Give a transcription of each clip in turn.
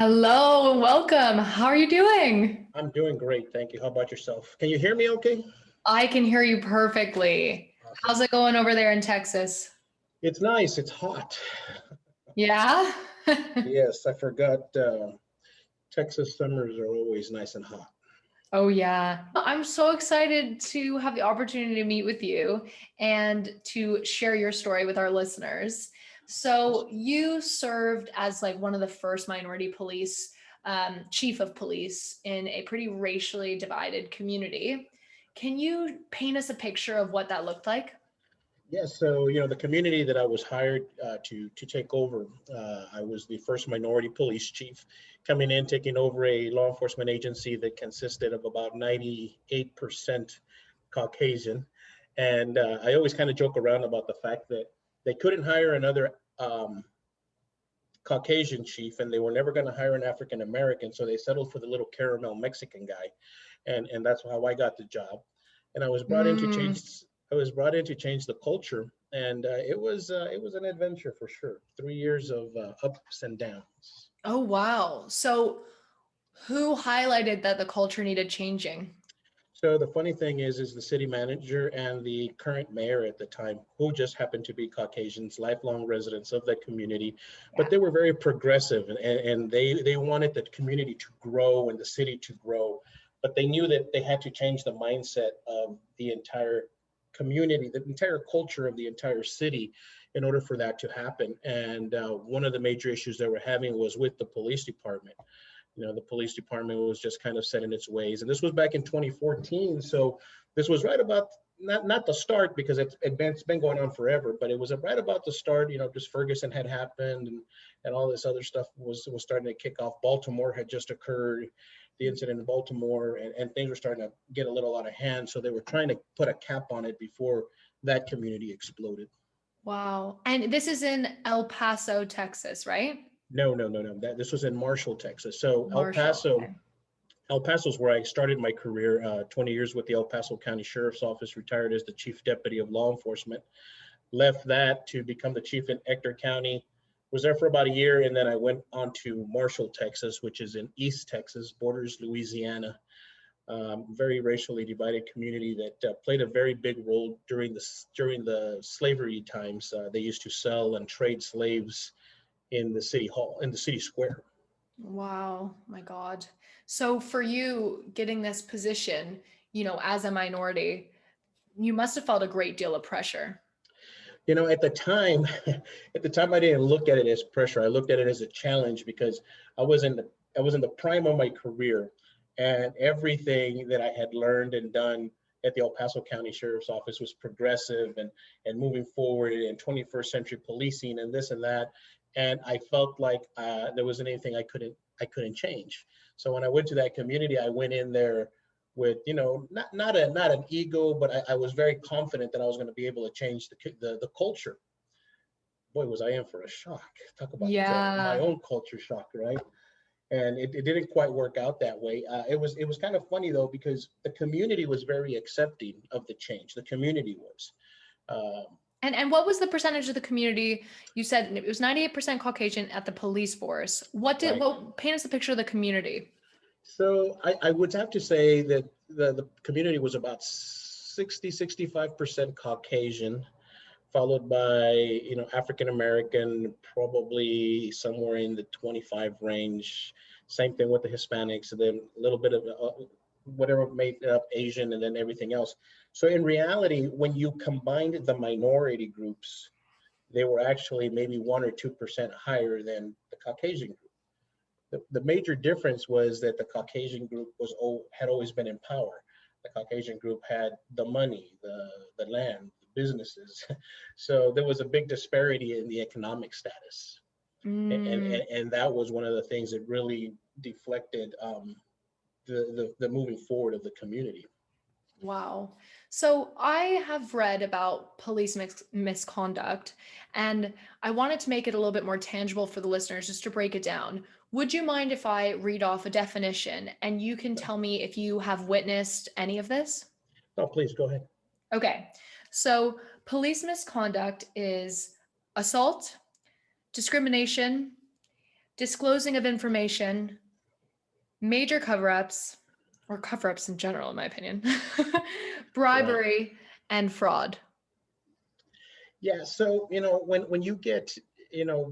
Hello, welcome. How are you doing? I'm doing great, thank you. How about yourself? Can you hear me okay? I can hear you perfectly. Awesome. How's it going over there in Texas? It's nice, it's hot. Yeah? Yes, I forgot Texas summers are always nice and hot. Oh, yeah. I'm so excited to have the opportunity to meet with you and to share your story with our listeners. So, you served as like one of the first minority police, chief of police in a pretty racially divided community. Can you paint us a picture of what that looked like? Yes, so the community that I was hired to take over, I was the first minority police chief coming in, taking over a law enforcement agency that consisted of about 98% Caucasian. And I always kind of joke around about the fact that they couldn't hire another Caucasian chief, and they were never going to hire an African American, so they settled for the little caramel Mexican guy, and that's how I got the job. And I was brought in to Mm. change. I was brought in to change the culture, and it was an adventure for sure. 3 years of ups and downs. Oh, wow. So who highlighted that the culture needed changing? So the funny thing is the city manager and the current mayor at the time, who just happened to be Caucasians, lifelong residents of that community, but Yeah. they were very progressive, and they wanted the community to grow and the city to grow, but they knew that they had to change the mindset of the entire community, the entire culture of the entire city, in order for that to happen. And one of the major issues they were having was with the police department. The police department was just kind of set in its ways, and this was back in 2014. So this was right about, not the start, because it's been going on forever, but it was right about the start. Just Ferguson had happened, and all this other stuff was starting to kick off. Baltimore had just occurred, the incident in Baltimore, and things were starting to get a little out of hand. So they were trying to put a cap on it before that community exploded. Wow. And this is in El Paso, Texas, right? No, no, no, no. This was in Marshall, Texas. So Marshall. Okay. El Paso is where I started my career, 20 years with the El Paso County Sheriff's Office, retired as the Chief Deputy of Law Enforcement, left that to become the chief in Ector County, was there for about a year, and then I went on to Marshall, Texas, which is in East Texas, borders Louisiana. Very racially divided community that played a very big role during the slavery times. They used to sell and trade slaves in the city hall, in the city square. Wow. My God. So for you getting this position, as a minority, you must have felt a great deal of pressure. At the time, at the time, I didn't look at it as pressure. I looked at it as a challenge, because I was in the prime of my career, and everything that I had learned and done at the El Paso County Sheriff's Office was progressive and moving forward in 21st century policing and this and that. And I felt like there wasn't anything I couldn't change. So when I went to that community, I went in there with not an ego, but I was very confident that I was going to be able to change the culture. Boy, was I in for a shock. Talk about my Yeah. own culture shock, right? And it didn't quite work out that way. It was kind of funny though, because the community was very accepting of the change. The community was. Um, And what was the percentage of the community? You said it was 98% Caucasian at the police force. right. What paint us a picture of the community? So I would have to say that the community was about 65% Caucasian, followed by African American, probably somewhere in the 25 range. Same thing with the Hispanics, and then a little bit of whatever made up Asian, and then everything else. So in reality, when you combined the minority groups, they were actually maybe 1 or 2% higher than the Caucasian group. The major difference was that the Caucasian group had always been in power. The Caucasian group had the money, the land, the businesses. So there was a big disparity in the economic status. Mm. And that was one of the things that really deflected the moving forward of the community. Wow. So I have read about police misconduct, and I wanted to make it a little bit more tangible for the listeners, just to break it down. Would you mind if I read off a definition and you can tell me if you have witnessed any of this? No, please go ahead. Okay. So police misconduct is assault, discrimination, disclosing of information, major cover-ups, or cover-ups in general, in my opinion, bribery, and fraud. Yeah, so when you get,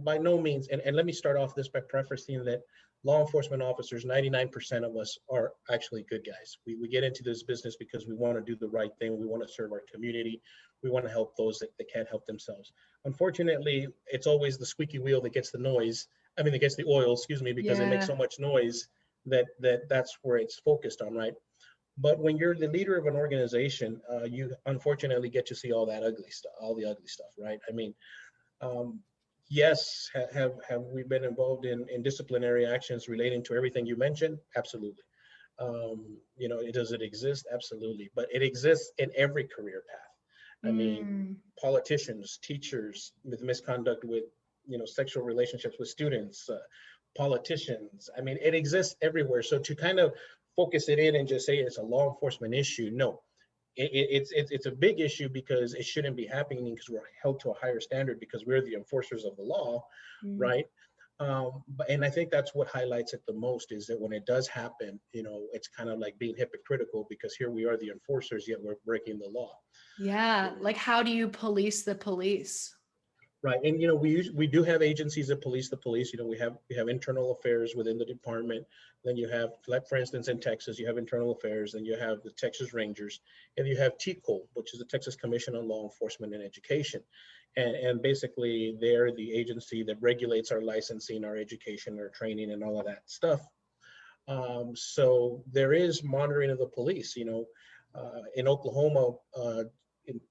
by no means, and let me start off this by prefacing that law enforcement officers, 99% of us are actually good guys. We get into this business because we want to do the right thing. We want to serve our community. We want to help those that can't help themselves. Unfortunately, it's always the squeaky wheel that gets the noise. I mean, that gets the oil, excuse me, because it makes so much noise that's where it's focused on, right? But when you're the leader of an organization, you unfortunately get to see all that ugly stuff, all the ugly stuff, right? I mean, yes, have we been involved in disciplinary actions relating to everything you mentioned? Absolutely. Does it exist? Absolutely. But it exists in every career path. I mean, politicians, teachers with misconduct with, sexual relationships with students, politicians. I mean, it exists everywhere. So to kind of focus it in and just say it's a law enforcement issue, no. It's a big issue because it shouldn't be happening because we're held to a higher standard because we're the enforcers of the law, right? And I think that's what highlights it the most is that when it does happen, it's kind of like being hypocritical because here we are the enforcers, yet we're breaking the law. Yeah, like how do you police the police? Right, and we do have agencies that police the police. We have internal affairs within the department. Then you have, like for instance, in Texas, you have internal affairs. Then you have the Texas Rangers, and you have TCOL, which is the Texas Commission on Law Enforcement and Education, and basically they're the agency that regulates our licensing, our education, our training, and all of that stuff. So there is monitoring of the police. In Oklahoma.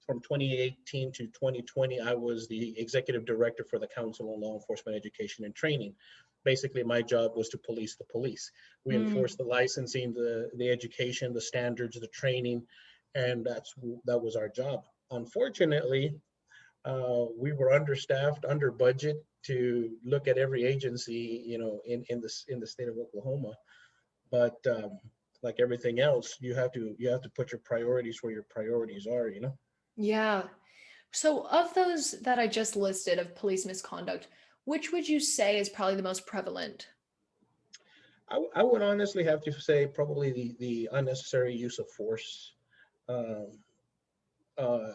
From 2018 to 2020, I was the executive director for the Council on Law Enforcement Education and Training. Basically, my job was to police the police. We enforce the licensing, the education, the standards, the training, and that was our job. Unfortunately, we were understaffed, under budget to look at every agency, in the state of Oklahoma. But like everything else, you have to put your priorities where your priorities are, Yeah. So of those that I just listed of police misconduct, which would you say is probably the most prevalent? I would honestly have to say probably the unnecessary use of force, um, uh,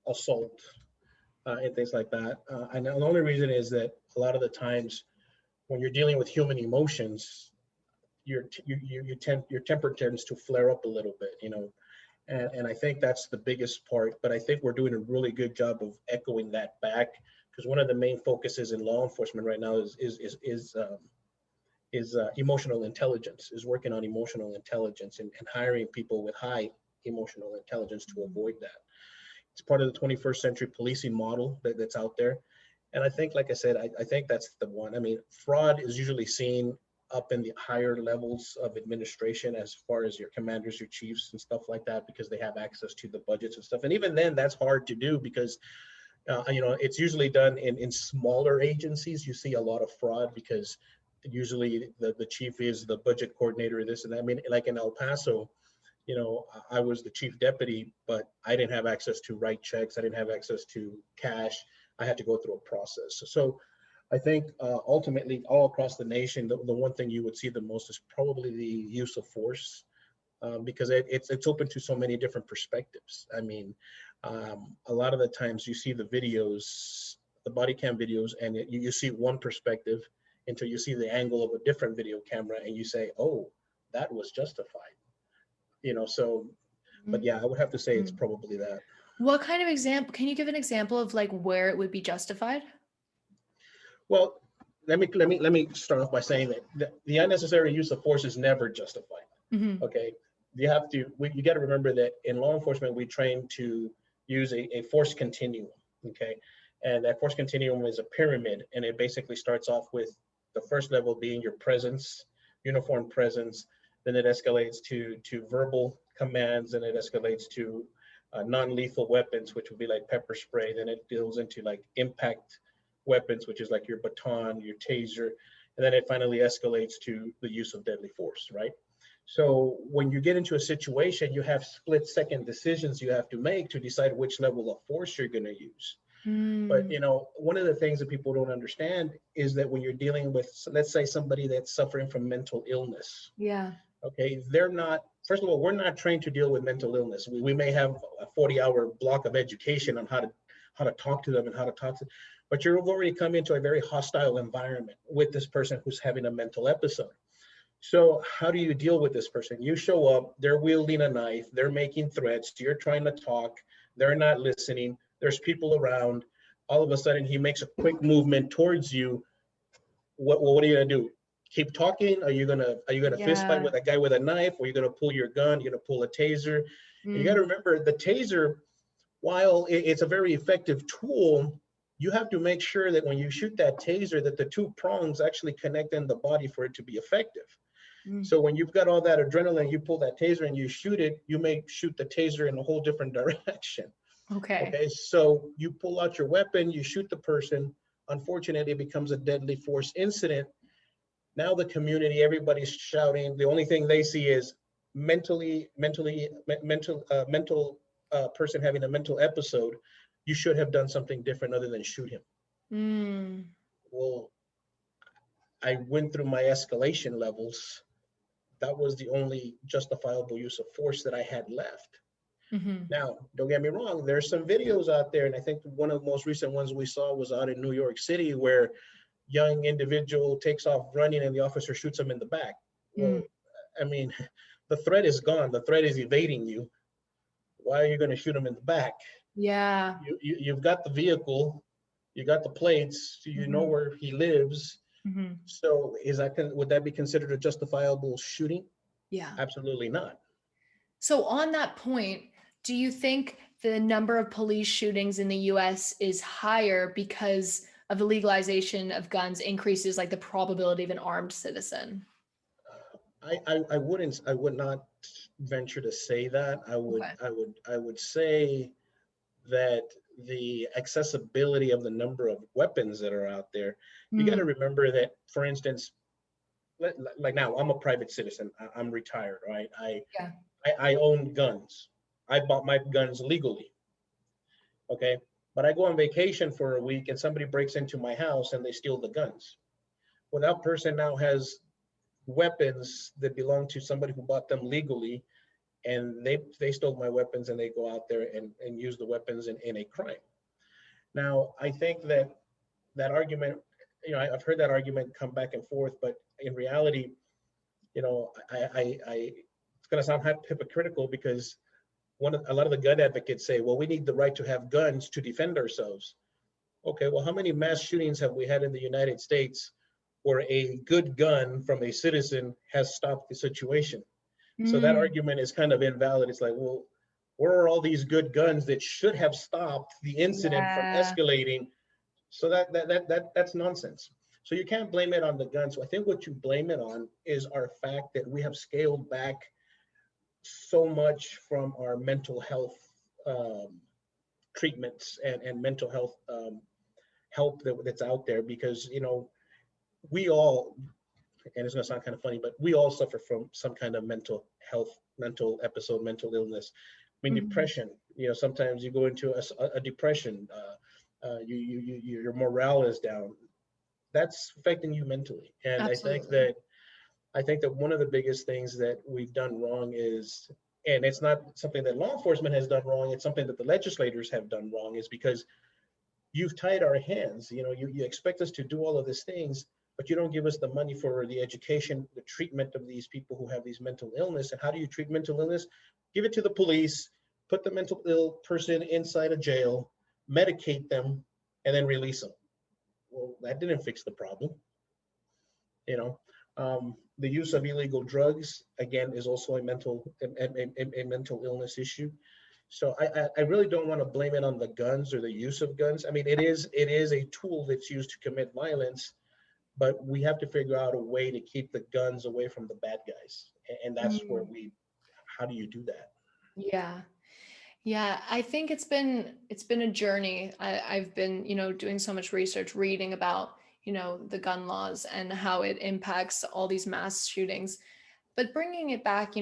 assault, and things like that. And the only reason is that a lot of the times when you're dealing with human emotions, your temper tends to flare up a little bit, And I think that's the biggest part, but I think we're doing a really good job of echoing that back because one of the main focuses in law enforcement right now is emotional intelligence, is working on emotional intelligence and hiring people with high emotional intelligence to avoid that. It's part of the 21st century policing model that's out there. And I think, like I said, I think that's the one. I mean, fraud is usually seen up in the higher levels of administration as far as your commanders, your chiefs and stuff like that, because they have access to the budgets and stuff. And even then that's hard to do because, it's usually done in smaller agencies. You see a lot of fraud because usually the chief is the budget coordinator, this and that. I mean, like in El Paso, I was the chief deputy, but I didn't have access to write checks. I didn't have access to cash. I had to go through a process. So I think ultimately all across the nation, the one thing you would see the most is probably the use of force because it's open to so many different perspectives. I mean, a lot of the times you see the videos, the body cam videos, and you see one perspective until you see the angle of a different video camera and you say, oh, that was justified. So, but yeah, I would have to say it's probably that. What kind of example, can you give an example of like where it would be justified? Well, let me start off by saying that the unnecessary use of force is never justified. Okay, you got to remember that in law enforcement we train to use a force continuum. Okay, and that force continuum is a pyramid, and it basically starts off with the first level being your presence, uniform presence. Then it escalates to verbal commands, and it escalates to non-lethal weapons, which would be like pepper spray. Then it goes into like impact weapons, which is like your baton, your taser, and then it finally escalates to the use of deadly force, right? So when you get into a situation, you have split-second decisions you have to make to decide which level of force you're going to use. But, Mm, one of the things that people don't understand is that when you're dealing with, let's say, somebody that's suffering from mental illness, yeah. okay, they're not, first of all, we're not trained to deal with mental illness. We may have a 40-hour block of education on how to talk to them and how to talk to them, but you've already come into a very hostile environment with this person who's having a mental episode. So how do you deal with this person? You show up, they're wielding a knife, they're making threats, you're trying to talk, they're not listening, there's people around. All of a sudden, he makes a quick movement towards you. What are you gonna do? Keep talking? Are you gonna fist fight Yeah. with a guy with a knife? Or are you gonna pull your gun? You're gonna pull a taser? And you got to Mm, remember the taser, while it's a very effective tool, you have to make sure that when you shoot that taser, that the two prongs actually connect in the body for it to be effective. mm. So when you've got all that adrenaline, you pull that taser and you shoot it, you may shoot the taser in a whole different direction. Okay. Okay, so you pull out your weapon, you shoot the person. Unfortunately, it becomes a deadly force incident. Now the community, everybody's shouting. The only thing they see is mental person having a mental episode. You should have done something different other than shoot him. Mm, Well, I went through my escalation levels. That was the only justifiable use of force that I had left. hmm. Now, don't get me wrong, there's some videos out there, and I think one of the most recent ones we saw was out in New York City where young individual takes off running and the officer shoots him in the back. Mm. Well, I mean, the threat is gone. The threat is evading you. Why are you going to shoot him in the back? Yeah. You've got the vehicle, you got the plates, you know Hmm. where he lives. Hmm. So would that be considered a justifiable shooting? Yeah. Absolutely not. So on that point, do you think the number of police shootings in the US is higher because of the legalization of guns increases like the probability of an armed citizen? I would not venture to say that. Okay. I would say that the accessibility of the number of weapons that are out there, you got to Mm, remember that, for instance, like now, I'm a private citizen. I'm retired, right? yeah. I own guns. I bought my guns legally, okay? But I go on vacation for a week and somebody breaks into my house and they steal the guns. Well, that person now has weapons that belong to somebody who bought them legally, and they stole my weapons and they go out there and use the weapons in a crime. Now, I think that that argument, I've heard that argument come back and forth, but in reality, it's going to sound hypocritical because a lot of the gun advocates say, well, we need the right to have guns to defend ourselves. Okay, well, how many mass shootings have we had in the United States where a good gun from a citizen has stopped the situation? So that Mm, argument is kind of invalid. It's like, well, where are all these good guns that should have stopped the incident from yeah. escalating? So that's nonsense. So you can't blame it on the gun. So I think what you blame it on is our fact that we have scaled back so much from our mental health um, treatments and mental health help that's out there, because we all, and it's going to sound kind of funny, but we all suffer from some kind of mental health, mental episode, mental illness. I mean, Mhm. depression. Sometimes you go into a depression. Your morale is down. That's affecting you mentally. And Absolutely. I think that one of the biggest things that we've done wrong is, and it's not something that law enforcement has done wrong, it's something that the legislators have done wrong, is because you've tied our hands. You expect us to do all of these things, but you don't give us the money for the education, the treatment of these people who have these mental illness. And how do you treat mental illness? Give it to the police, put the mental ill person inside a jail, medicate them, and then release them. Well, that didn't fix the problem. you know the use of illegal drugs, again, is also a mental illness issue. So I really don't want to blame it on the guns or the use of guns. I mean, it is a tool that's used to commit violence, but we have to figure out a way to keep the guns away from the bad guys. And that's where Mm, how do you do that? yeah. Yeah, I think it's been a journey. I've been, doing so much research, reading about, the gun laws and how it impacts all these mass shootings. But bringing it back,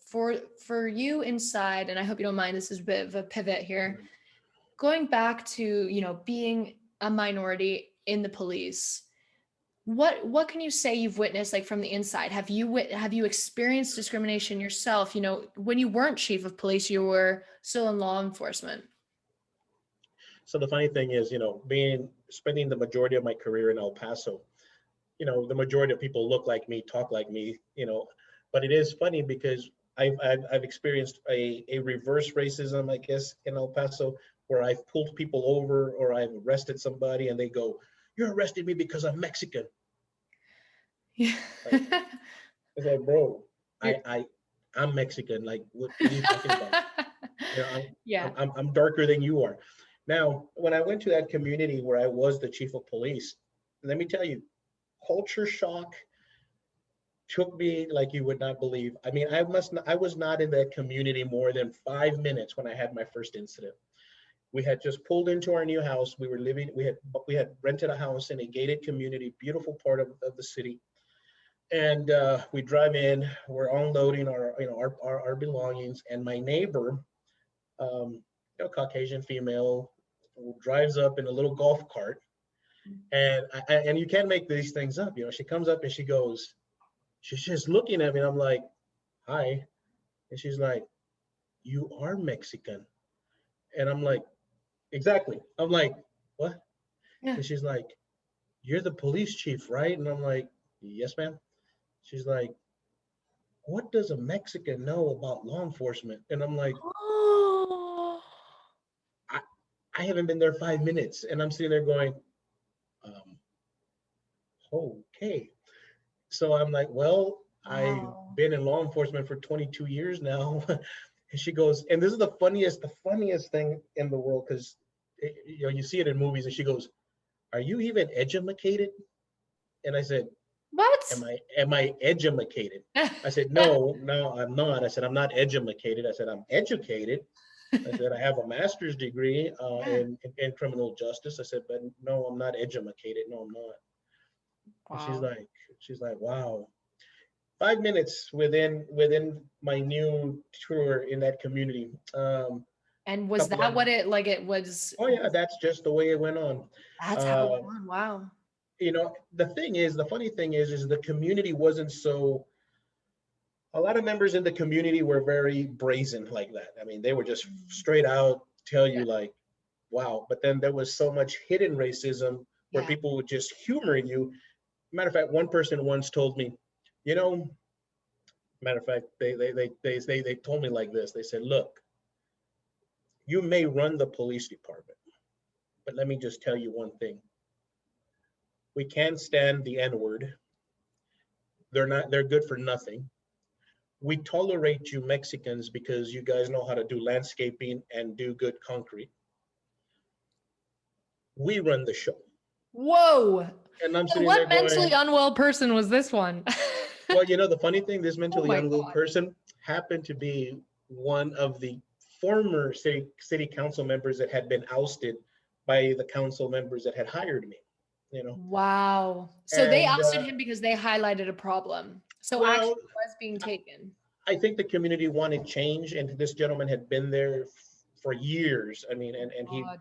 for you inside, and I hope you don't mind, this is a bit of a pivot here. going back to, being a minority in the police, what can you say you've witnessed, like, from the inside? Have you experienced discrimination yourself? When you weren't chief of police, you were still in law enforcement. So the funny thing is, spending the majority of my career in El Paso, the majority of people look like me, talk like me, but it is funny because I've experienced a reverse racism, I guess, in El Paso, where I've pulled people over or I've arrested somebody and they go, "You're arresting me because I'm Mexican." Yeah. Like, it's like, bro, Yeah. I'm Mexican. Like, what are you talking about? Yeah. I'm darker than you are. Now, when I went to that community where I was the chief of police, let me tell you, culture shock took me like you would not believe. I mean, I was not in that community more than 5 minutes when I had my first incident. We had just pulled into our new house. We had rented a house in a gated community, beautiful part of the city. And we drive in, we're unloading our belongings, and my neighbor, Caucasian female, drives up in a little golf cart. And you can't make these things up. She comes up and she's just looking at me. And I'm like, "Hi." And she's like, "You are Mexican." And I'm like, "Exactly." I'm like, "What?" Yeah. And she's like, "You're the police chief, right?" And I'm like, "Yes, ma'am." She's like, "What does a Mexican know about law enforcement?" And I'm like, Oh. I, I haven't been there 5 minutes. And I'm sitting there going, um, okay. So I'm like, "Well, I've Wow. been in law enforcement for 22 years now." And she goes, and this is the funniest thing in the world, because you see it in movies. And she goes, "Are you even educated?" And I said, What? am I educated? I said, "No, I'm not." I said, "I'm not educated." I said, "I'm educated." I said, "I have a master's degree Yeah. in criminal justice." I said, "But no, I'm not educated. No, I'm not." And Wow. she's like, "Wow." 5 minutes within my new tour in that community. And was Couple that of what it was? Oh yeah, that's just the way it went on. That's how it Uh, went on. Wow. the funny thing is the community wasn't so. A lot of members in the community were very brazen like that. I mean, they were just straight out tell Yeah. you like, "Wow." But then there was so much hidden racism where Yeah. people would just humor you. Matter of fact, one person once told me, you know, matter of fact, they told me like this. They said, "Look, you may run the police department, but let me just tell you one thing. We can't stand the N-word. They're good for nothing. We tolerate you Mexicans because you guys know how to do landscaping and do good concrete. We run the show." Whoa. And I'm And sitting there what mentally going, unwell person was this one? well, the funny thing, this Oh mentally my unwell God. person happened to be one of the former city council members that had been ousted by the council members that had hired me, Wow. So they and ousted him because they highlighted a problem. So action well, was being taken. I think the community wanted change, and this gentleman had been there for years. I mean, and God.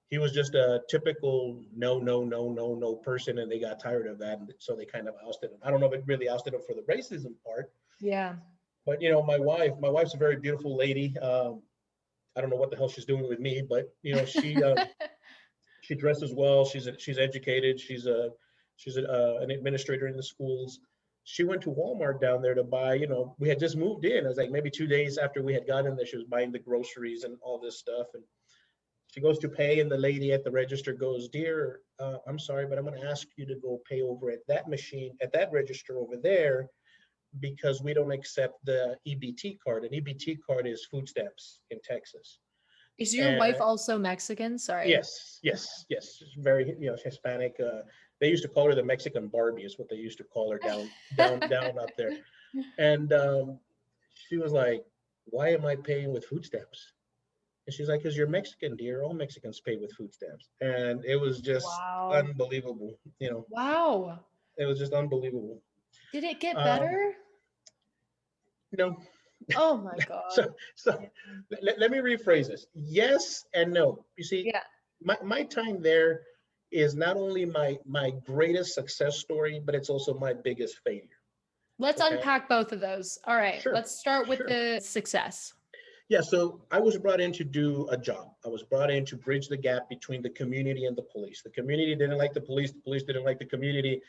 he was just a typical no, no, no, no, no person, and they got tired of that, and so they kind of ousted him. I don't know if it really ousted him for the racism part, Yeah. but my wife's a very beautiful lady. I don't know what the hell she's doing with me, but she dresses well. She's educated. She's an administrator in the schools. She went to Walmart down there to buy. We had just moved in. It was like maybe 2 days after we had gotten there. She was buying the groceries and all this stuff, and she goes to pay, and the lady at the register goes, "Dear, I'm sorry, but I'm going to ask you to go pay over at that machine, at that register over there, because we don't accept the EBT card. An EBT card is food stamps in Texas." Is your wife And also Mexican? Sorry. yes, yes, yes, she's very, Hispanic. They used to call her the Mexican Barbie, is what they used to call her down up there. And she was like, "Why am I paying with food stamps?" And she's like, "Because you're Mexican, dear. All Mexicans pay with food stamps." And it was just Wow. unbelievable. Wow. It was just unbelievable. Did it get Um, better? no, Oh my God. So let me rephrase this. Yes and no. You see, Yeah. my time there is not only my greatest success story, but it's also my biggest failure. Let's Okay. unpack both of those. All right. Sure. Let's start with Sure. the success. Yeah, so I was brought in to do a job. I was brought in to bridge the gap between the community and the police. The community didn't like the police didn't like the community.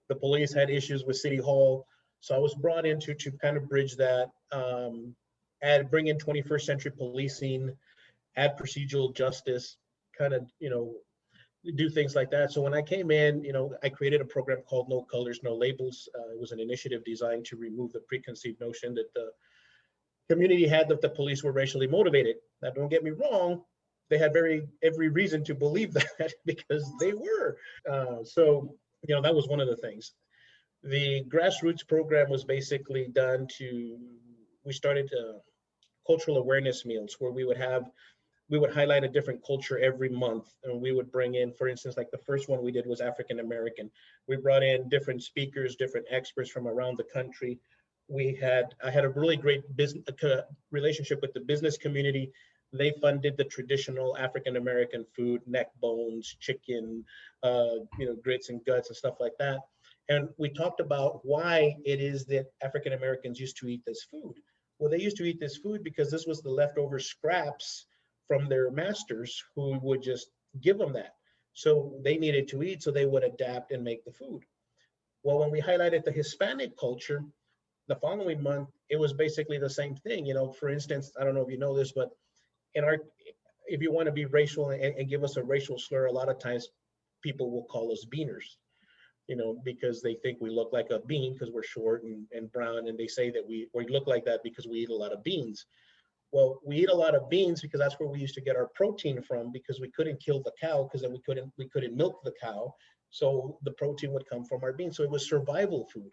The police had issues with City Hall. So I was brought in to kind of bridge that, and bring in 21st century policing, add procedural justice, kind of, do things like that. So when I came in, I created a program called No Colors, No Labels. It was an initiative designed to remove the preconceived notion that the community had that the police were racially motivated. Now, don't get me wrong, they had every reason to believe that because they were. So that was one of the things. The grassroots program was basically done we started cultural awareness meals where we would highlight a different culture every month, and we would bring in, for instance, like the first one we did was African American. We brought in different speakers, different experts from around the country. I had a really great business relationship with the business community. They funded the traditional African American food, neck bones, chicken, grits and guts and stuff like that. And we talked about why it is that African Americans used to eat this food. Well, they used to eat this food because this was the leftover scraps from their masters who would just give them that. So they needed to eat, so they would adapt and make the food. Well, when we highlighted the Hispanic culture, the following month, it was basically the same thing. For instance, I don't know if you know this, but if you want to be racial and give us a racial slur, a lot of times people will call us beaners, because they think we look like a bean because we're short and brown, and they say that we look like that because we eat a lot of beans. Well, we eat a lot of beans because that's where we used to get our protein from, because we couldn't kill the cow because then we couldn't milk the cow. So the protein would come from our beans. So it was survival food.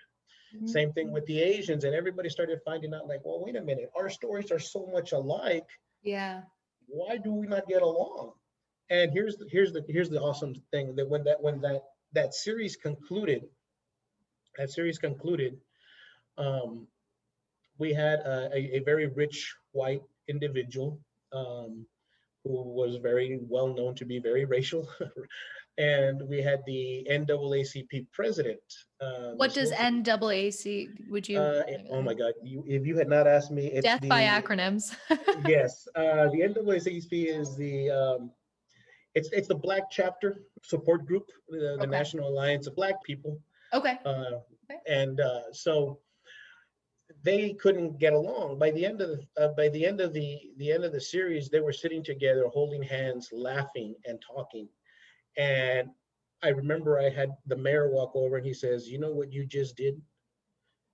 Mm-hmm. Same thing with the Asians, and everybody started finding out, like, well, wait a minute, our stories are so much alike. Yeah. Why do we not get along? And here's the awesome thing, that when that series concluded, we had a very rich white individual who was very well known to be very racial. And we had the NAACP president. What does NAACP? Would you? Oh my God! If you had not asked me, it's death by acronyms. Yes, the NAACP is it's the Black chapter support group, the National Alliance of Black People. Okay. And so they couldn't get along. By the end of the series, they were sitting together, holding hands, laughing and talking. And I remember I had the mayor walk over and he says, "You know what you just did?"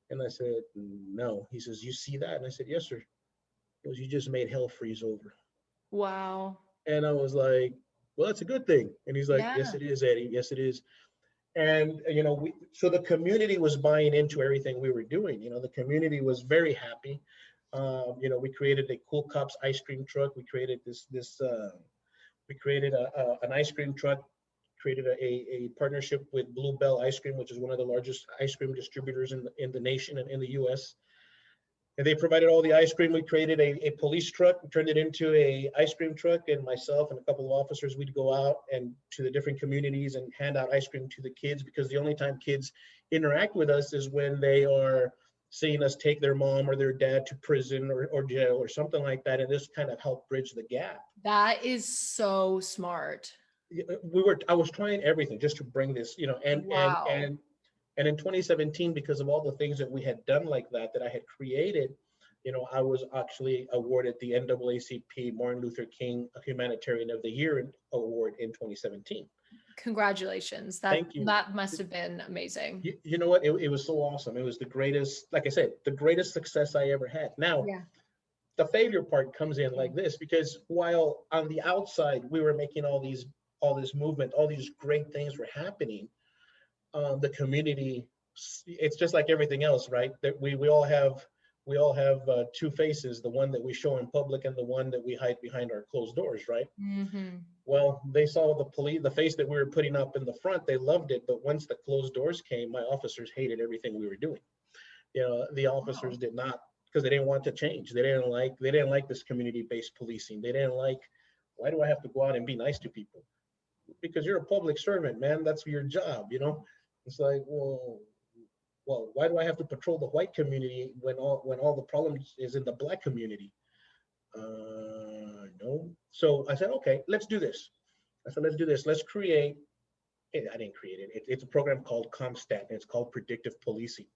And I said, "No." He says, "You see that?" And I said, "Yes, sir." He goes, "You just made hell freeze over." Wow. And I was like, "Well, that's a good thing." And he's like, "Yes, it is, Eddie. Yes, it is." And, so the community was buying into everything we were doing. The community was very happy. We created a Cool Cops ice cream truck. We created we created an ice cream truck, created a partnership with Blue Bell Ice Cream, which is one of the largest ice cream distributors in the nation and in the US. And they provided all the ice cream. We created a police truck, we turned it into a ice cream truck, and myself and a couple of officers, we'd go out and to the different communities and hand out ice cream to the kids, because the only time kids interact with us is when they are seeing us take their mom or their dad to prison or jail or something like that. And this kind of helped bridge the gap. That is so smart. I was trying everything just to bring this, wow. And in 2017, because of all the things that we had done like that I had created, I was actually awarded the NAACP Martin Luther King Humanitarian of the Year award in 2017. Congratulations. Thank you. That must have been amazing. You know what? It was so awesome. It was the greatest, like I said, the greatest success I ever had. Now, the failure part comes in like this, because while on the outside we were making all this movement, all these great things were happening, the community, it's just like everything else, right? That we all have two faces, the one that we show in public and the one that we hide behind our closed doors, right? Mm-hmm. Well, they saw the face that we were putting up in the front, they loved it, but once the closed doors came, my officers hated everything we were doing. The officers did not because they didn't want to change. They didn't like this community-based policing. They didn't like, why do I have to go out and be nice to people? Because you're a public servant, man. That's your job, you know? It's like, well, why do I have to patrol the white community when all the problems is in the black community? No. So I said, okay, let's do this. I said, let's do this. Let's create. I didn't create it. It's a program called ComStat, and it's called predictive policing.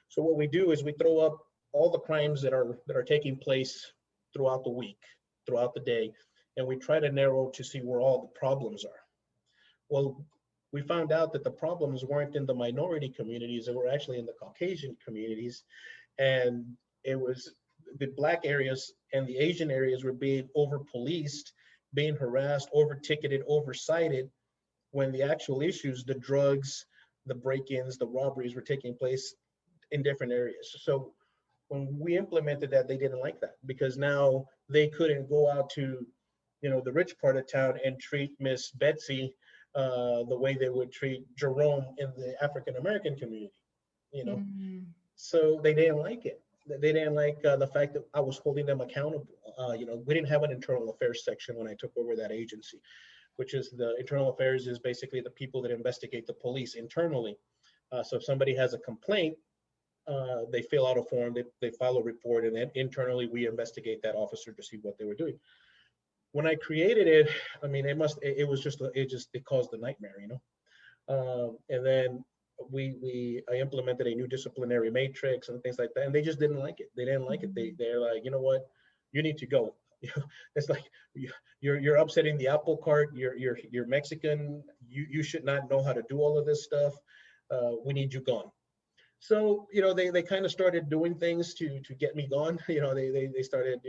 So what we do is we throw up all the crimes that are taking place throughout the week, throughout the day, and we try to narrow to see where all the problems are. Well, we found out that the problems weren't in the minority communities; they were actually in the Caucasian communities, and it was the black areas and the Asian areas were being over policed, being harassed, over ticketed, oversighted, when the actual issues, the drugs, the break-ins, the robberies were taking place in different areas. So when we implemented that, they didn't like that because now they couldn't go out to, the rich part of town and treat Miss Betsy the way they would treat Jerome in the African American community. Mm. So they didn't like it. They didn't like the fact that I was holding them accountable. We didn't have an internal affairs section when I took over that agency, which is the internal affairs is basically the people that investigate the police internally. So if somebody has a complaint, they fill out a form, they file a report, and then internally we investigate that officer to see what they were doing. When I created it, I mean, it caused a nightmare, and then I implemented a new disciplinary matrix and things like that, and they just didn't like it. They didn't like it. They're like, you know what, you need to go. It's like you're upsetting the apple cart. You're Mexican. You should not know how to do all of this stuff. We need you gone. So they kind of started doing things to get me gone. They started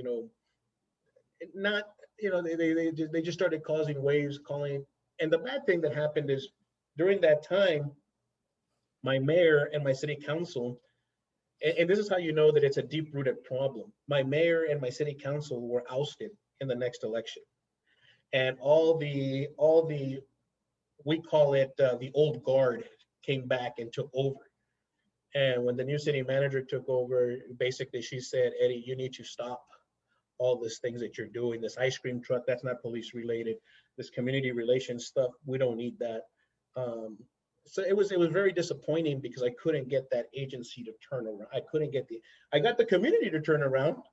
not they just started causing waves, calling. And the bad thing that happened is during that time, my mayor and my city council, and this is how you know that it's a deep-rooted problem. My mayor and my city council were ousted in the next election, and all the we call it the old guard came back and took over. And when the new city manager took over, basically she said, Eddie, you need to stop all these things that you're doing. This ice cream truck, that's not police related. This community relations stuff, we don't need that. So it was very disappointing because I couldn't get that agency to turn around. I got the community to turn around,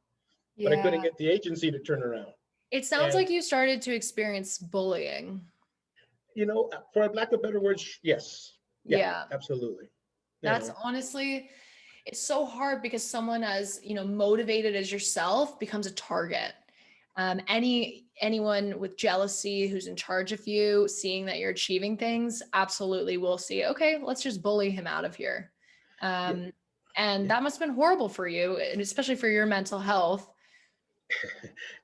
but I couldn't get the agency to turn around. It sounds like you started to experience bullying. For lack of better words, yes. Yeah. Absolutely. That's honestly, it's so hard because someone as, motivated as yourself becomes a target. Anyone with jealousy who's in charge of you, seeing that you're achieving things, absolutely will see, okay, let's just bully him out of here. And that must have been horrible for you, and especially for your mental health.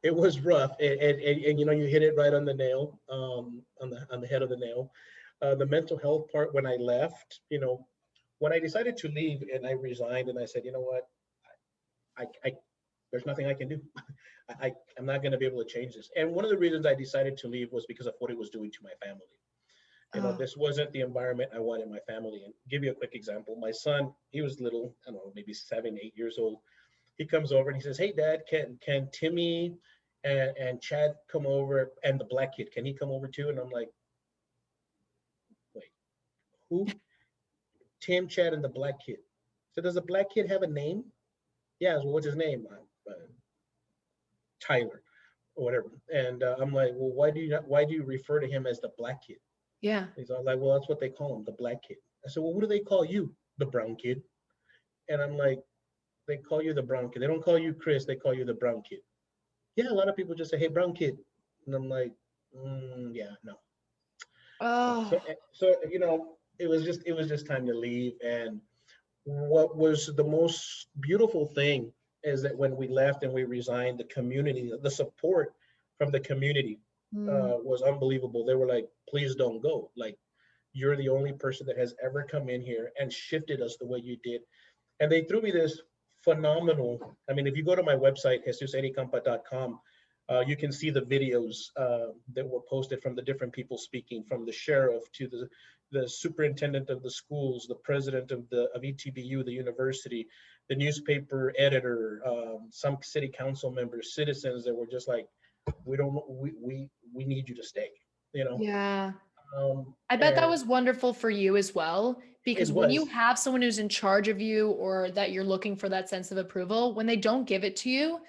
It was rough, and you hit it right on the nail, on the head of the nail. The mental health part, when I left, when I decided to leave and I resigned and I said, you know what, I there's nothing I can do. I'm not going to be able to change this. And one of the reasons I decided to leave was because of what it was doing to my family. This wasn't the environment I wanted my family in. Give you a quick example. My son, he was little, I don't know, maybe 7, 8 years old. He comes over and he says, hey, Dad, can Timmy and Chad come over, and the black kid, can he come over too? And I'm like, wait, who? Tim, Chad, and the black kid. So does the black kid have a name? Yeah, well, what's his name? Tyler or whatever. And I'm like, well, why do you refer to him as the black kid? Yeah. He's all like, well, that's what they call him, the black kid. I said, well, what do they call you? The brown kid. And I'm like, they call you the brown kid. They don't call you Chris, they call you the brown kid. Yeah, a lot of people just say, hey, brown kid. And I'm like, yeah, no. Oh. So it was just time to leave. And what was the most beautiful thing is that when we left and we resigned, the community, the support from the community was unbelievable. They were like, please don't go. Like, you're the only person that has ever come in here and shifted us the way you did. And they threw me this phenomenal, I mean, if you go to my website, jesusedicampa.com, you can see the videos that were posted from the different people speaking, from the sheriff to the superintendent of the schools, the president of ETBU, the university, the newspaper editor, some city council members, citizens that were just like, we need you to stay, you know. Yeah. I bet that And was wonderful for you as well, it because when you was. have someone who's in charge of you or that you're looking for that sense of approval, when they don't give it to you,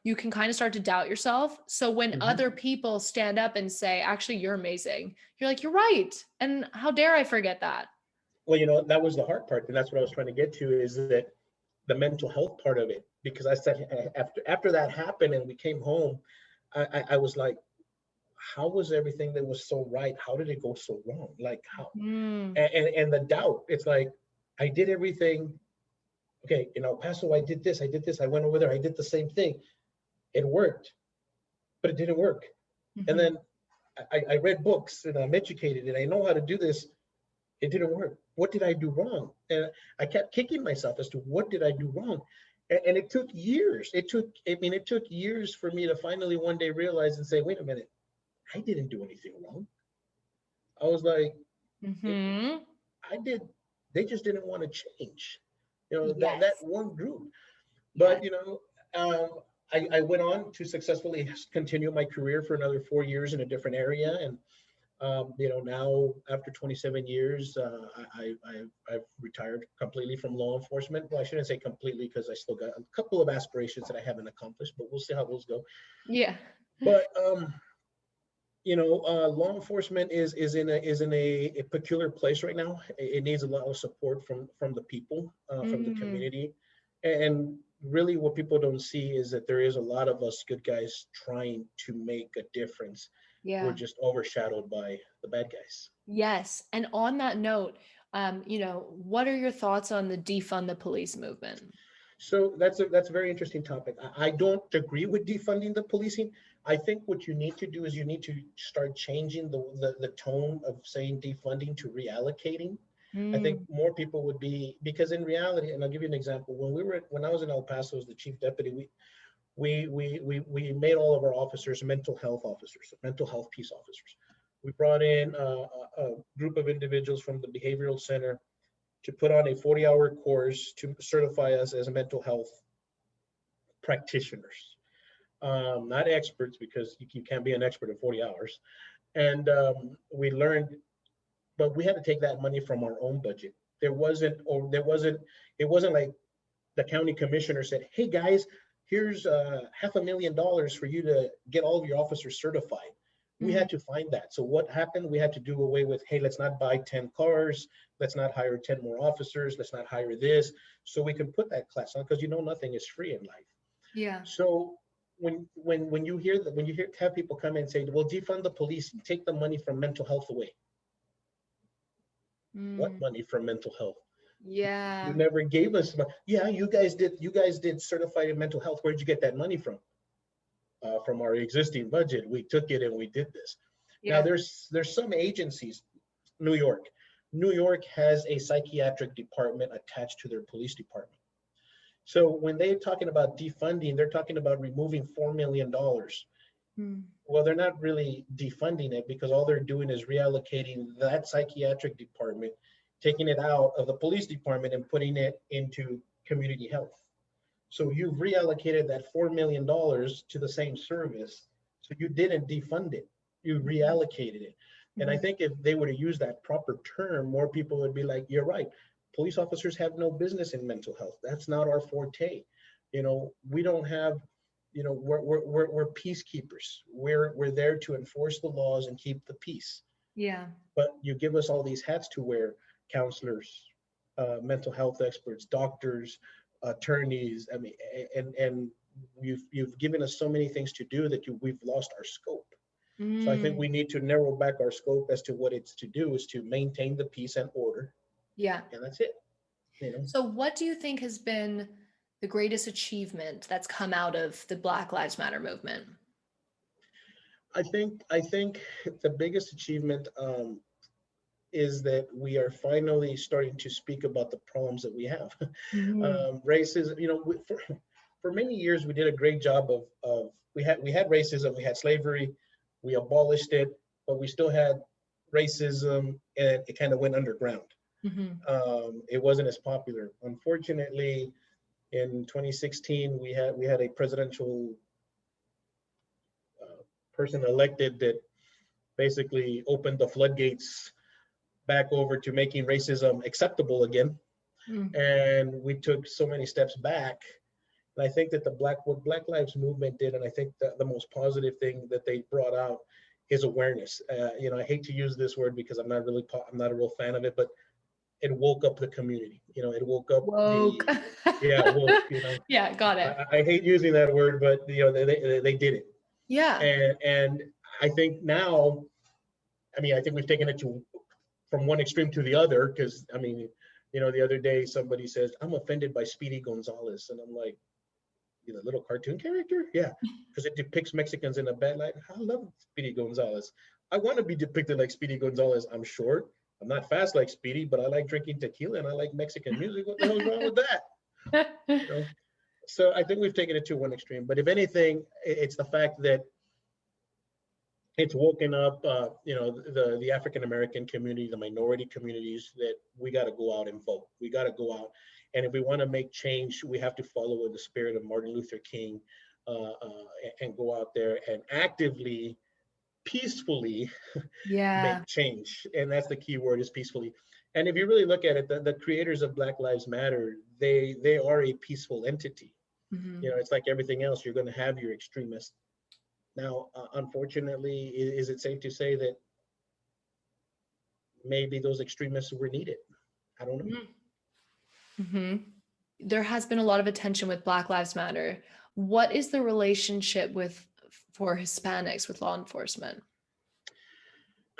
you can kind of start to doubt yourself. So when Mhm. other people stand up and say, actually, you're amazing, you're like, you're right. And how dare I forget that? Well, you know, that was the hard part, and that's what I was trying to get to, is that the mental health part of it. Because I said, after that happened and we came home, I was like, how was everything that was so right? How did it go so wrong? Like how? Mm, And the doubt. It's like I did everything. Okay, you know, Paso, I did this, I did this, I went over there, I did the same thing. It worked, but it didn't work. And mhm. then I read books and I'm educated and I know how to do this. It didn't work. What did I do wrong? And I kept kicking myself as to what did I do wrong? And it took years. It took years for me to finally one day realize and say, wait a minute, I didn't do anything wrong. I was like, it, Mhm. I did. They just didn't want to change, you know, that Yes. one group. Yes. But you know, I went on to successfully continue my career for another 4 years in a different area, and you know, now after 27 years, I've retired completely from law enforcement. Well, I shouldn't say completely because I still got a couple of aspirations that I haven't accomplished, but we'll see how those go. Yeah. But you know, law enforcement is in a peculiar place right now. It needs a lot of support from the people, from the Mm, community, and really what people don't see is that there is a lot of us good guys trying to make a difference. We're yeah. just overshadowed by the bad guys. Yes. And on that note, what are your thoughts on the defund the police movement? So that's a very interesting topic. I don't agree with defunding the policing. I think what you need to do is you need to start changing the tone of saying defunding to reallocating. I think Mm, more people would be, because in reality, and I'll give you an example. When I was in El Paso as the chief deputy, we made all of our officers mental health peace officers. We brought in a group of individuals from the behavioral center to put on a 40-hour course to certify us as mental health practitioners. Not experts, because you can't be an expert in 40 hours. And we learned, but we had to take that money from our own budget. It wasn't like the county commissioner said, hey guys, here's $500,000 for you to get all of your officers certified. We mm, had to find that. So what happened? We had to do away with, hey, let's not buy 10 cars. Let's not hire 10 more officers. Let's not hire this. So we can put that class on, because you know nothing is free in life. yeah. So when you hear that, when you hear have people come in and say, well, defund the police and take the money from mental health away. What Mm, money from mental health? You yeah. never gave us money. Yeah, you guys did certified in mental health. Where'd you get that money from? From our existing budget. We took it and we did this. Now Yeah. there's some agencies. New York. New York has a psychiatric department attached to their police department. So when they're talking about defunding, they're talking about removing $4 million. Mm, Well, they're not really defunding it, because all they're doing is reallocating that psychiatric department, taking it out of the police department and putting it into community health. So you've reallocated that $4 million to the same service. So you didn't defund it, you reallocated it. And I mhm. think if they were to use that proper term, more people would be like, you're right. Police officers have no business in mental health. That's not our forte. You know, we don't have, you know, we're peacekeepers. We're there to enforce the laws and keep the peace. Yeah. But you give us all these hats to wear: counselors, mental health experts, doctors, attorneys. I mean, and you've given us so many things to do that we've lost our scope. So I think Mm, we need to narrow back our scope as to what it's to do, is to maintain the peace and order, yeah. and that's it. You know, So what do you think has been the greatest achievement that's come out of the Black Lives Matter movement? I think the biggest achievement is that we are finally starting to speak about the problems that we have. Mhm. Racism, you know, for many years we did a great job of we had racism, we had slavery, we abolished it, but we still had racism, and it kind of went underground. Mm-hmm. It wasn't as popular. Unfortunately, in 2016, we had a presidential person elected that basically opened the floodgates back over to making racism acceptable again. Mm. And we took so many steps back. And I think that what Black Lives Movement did, and I think that the most positive thing that they brought out is awareness. I hate to use this word because I'm not a real fan of it, but it woke up the community. It woke up Woke. woke. Yeah, got it. I hate using that word, but they did it. Yeah. And I think now, I think we've taken it from one extreme to the other, because the other day somebody says, I'm offended by Speedy Gonzalez, and I'm like, the little cartoon character? Yeah, because it depicts Mexicans in a bad light. I love Speedy Gonzalez. I want to be depicted like Speedy Gonzalez. I'm short. I'm not fast like Speedy, but I like drinking tequila and I like Mexican music. What the hell's wrong with that? So I think we've taken it to one extreme. But if anything, it's the fact that it's woken up, the African American community, the minority communities, that we got to go out and vote. We got to go out, and if we want to make change, we have to follow the spirit of Martin Luther King, and go out there and actively, peacefully Yeah. make change. And that's the key word, is peacefully. And if you really look at it, the creators of Black Lives Matter, they are a peaceful entity. Mm-hmm. It's like everything else. You're going to have your extremists. Now, unfortunately, is it safe to say that maybe those extremists were needed? I don't know. Mm-hmm. There has been a lot of attention with Black Lives Matter. What is the relationship for Hispanics with law enforcement?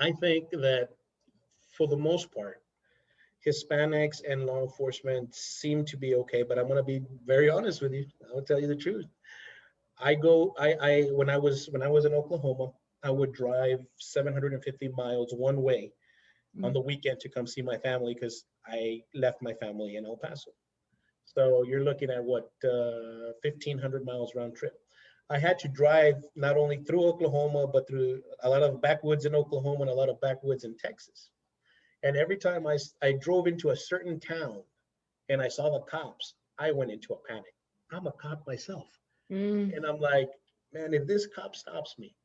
I think that for the most part, Hispanics and law enforcement seem to be okay, but I'm going to be very honest with you. I'll tell you the truth. When I was in Oklahoma, I would drive 750 miles one way on the weekend to come see my family, because I left my family in El Paso. So you're looking at 1,500 miles round trip. I had to drive not only through Oklahoma, but through a lot of backwoods in Oklahoma and a lot of backwoods in Texas. And every time I drove into a certain town and I saw the cops, I went into a panic. I'm a cop myself. And I'm like, man, if this cop stops me,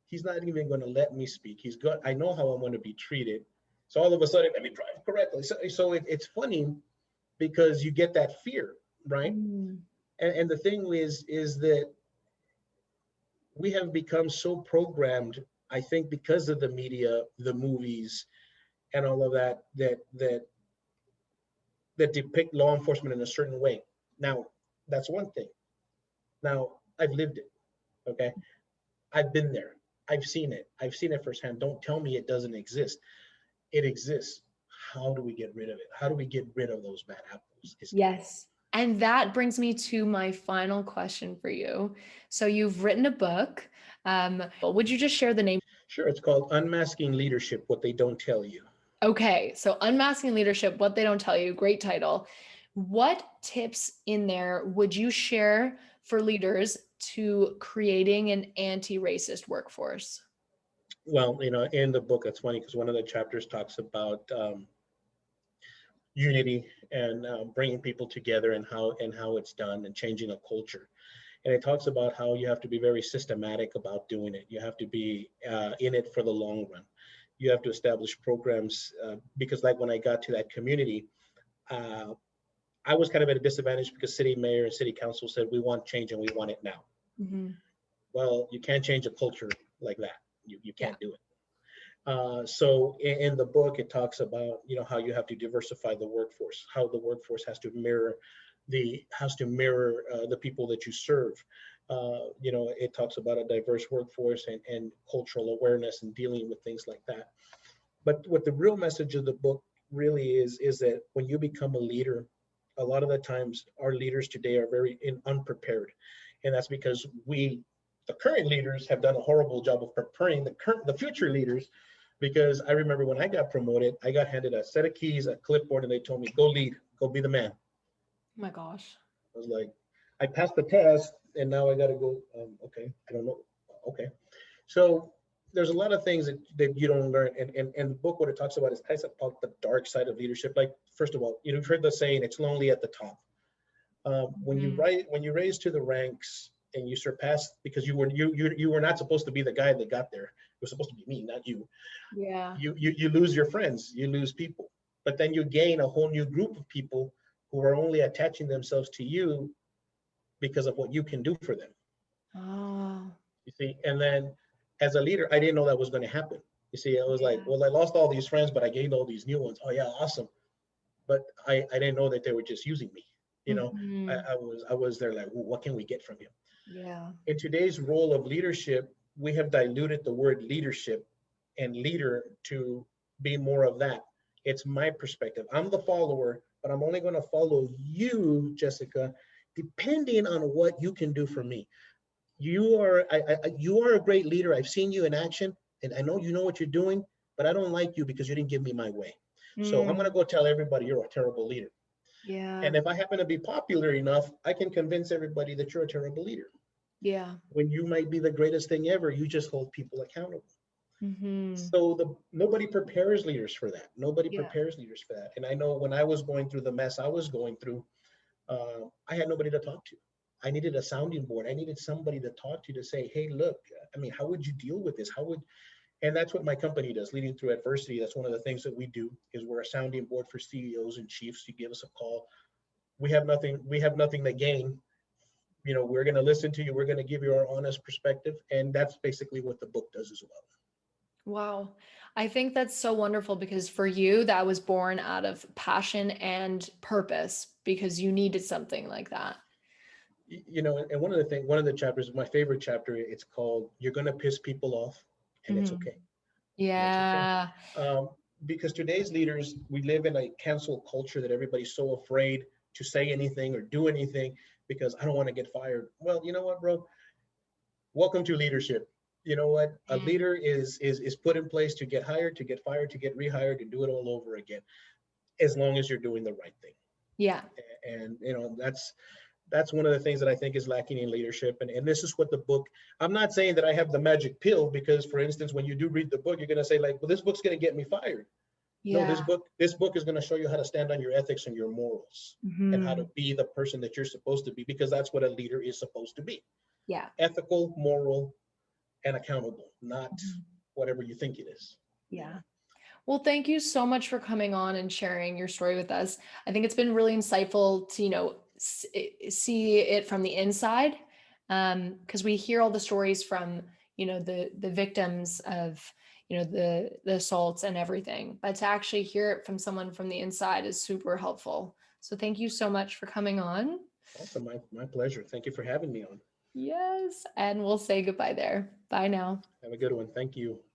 he's not even going to let me speak. I know how I'm going to be treated. So all of a sudden, let me drive correctly. So it's funny, because you get that fear, right? And the thing is that we have become so programmed, I think, because of the media, the movies, and all of that depict law enforcement in a certain way. Now, that's one thing. Now, I've lived it, okay? I've been there. I've seen it. I've seen it firsthand. Don't tell me it doesn't exist. It exists. How do we get rid of it? How do we get rid of those bad apples? Yes. And that brings me to my final question for you. So you've written a book. Would you just share the name? Sure. It's called Unmasking Leadership, What They Don't Tell You. Okay. So Unmasking Leadership, What They Don't Tell You. Great title. What tips in there would you share for leaders to creating an anti-racist workforce? Well, in the book, it's funny because one of the chapters talks about unity and bringing people together, and how it's done, and changing a culture. And it talks about how you have to be very systematic about doing it. You have to be in it for the long run. You have to establish programs, because like when I got to that community, I was kind of at a disadvantage, because city mayor and city council said, we want change and we want it now. Well, you can't change a culture like that. You can't do it. So in the book, it talks about, how you have to diversify the workforce, how the workforce has to mirror the people that you serve. It talks about a diverse workforce and cultural awareness and dealing with things like that. But what the real message of the book really is that when you become a leader, a lot of the times our leaders today are very unprepared. And that's because the current leaders, have done a horrible job of preparing the future leaders. Because I remember when I got promoted, I got handed a set of keys, a clipboard, and they told me, go lead, go be the man. Oh my gosh. I was like, I passed the test and now I got to go. Okay, I don't know. Okay. So there's a lot of things that you don't learn. And the book, what it talks about is kind of about the dark side of leadership. Like, first of all, you've heard the saying, it's lonely at the top. Mhm. When you raise to the ranks and you surpass, because you were not supposed to be the guy that got there. It was supposed to be me, not you. Yeah. You lose your friends, you lose people, but then you gain a whole new group of people who are only attaching themselves to you because of what you can do for them. Oh, You see, and then as a leader, I didn't know that was going to happen. You see, I was like, yeah. well, I lost all these friends, but I gained all these new ones. Oh yeah, awesome. But I didn't know that they were just using me. You know, Hmm. I was there like, well, what can we get from you? Yeah. In today's role of leadership, we have diluted the word leadership and leader to be more of that. It's my perspective. I'm the follower, but I'm only going to follow you, Jessica, depending on what you can do for me. You are a great leader. I've seen you in action, and I know you know what you're doing, but I don't like you because you didn't give me my way. So I'm going to Mm. go tell everybody you're a terrible leader. Yeah. And if I happen to be popular enough, I can convince everybody that you're a terrible leader. Yeah. When you might be the greatest thing ever, you just hold people accountable. Hmm. So nobody prepares leaders for that. Nobody Yeah. prepares leaders for that. And I know when I was going through the mess I was going through, I had nobody to talk to. I needed a sounding board. I needed somebody to talk to say, hey, look, I mean, how would you deal with this? And that's what my company does, Leading Through Adversity. That's one of the things that we do is we're a sounding board for CEOs and chiefs. You give us a call. We have nothing to gain. You know, we're going to listen to you. We're going to give you our honest perspective. And that's basically what the book does as well. Wow. I think that's so wonderful because for you, that was born out of passion and purpose because you needed something like that. You know, and one of the chapters, my favorite chapter, it's called "You're Gonna Piss People Off, and it's Hmm. okay, and it's okay." Yeah. Um, because today's leaders, we live in a cancel culture that everybody's so afraid to say anything or do anything because I don't want to get fired. Well, you know what, bro? Welcome to leadership. You know what? A Mm. leader is put in place to get hired, to get fired, to get rehired, and do it all over again, as long as you're doing the right thing. Yeah. And you know, that's one of the things that I think is lacking in leadership. And this is what the book, I'm not saying that I have the magic pill because, for instance, when you do read the book, you're going to say like, well, this book's going to get me fired. No, Yeah. this book is going to show you how to stand on your ethics and your morals and how to Hmm. be the person that you're supposed to be, because that's what a leader is supposed to be. Yeah. Ethical, moral, and accountable, not Mhm. whatever you think it is. Yeah. Well, thank you so much for coming on and sharing your story with us. I think it's been really insightful to, see it from the inside, because we hear all the stories from, the victims of, the assaults and everything, but to actually hear it from someone from the inside is super helpful. So thank you so much for coming on. Awesome. My pleasure. Thank you for having me on. Yes, and we'll say goodbye there. Bye now. Have a good one. Thank you.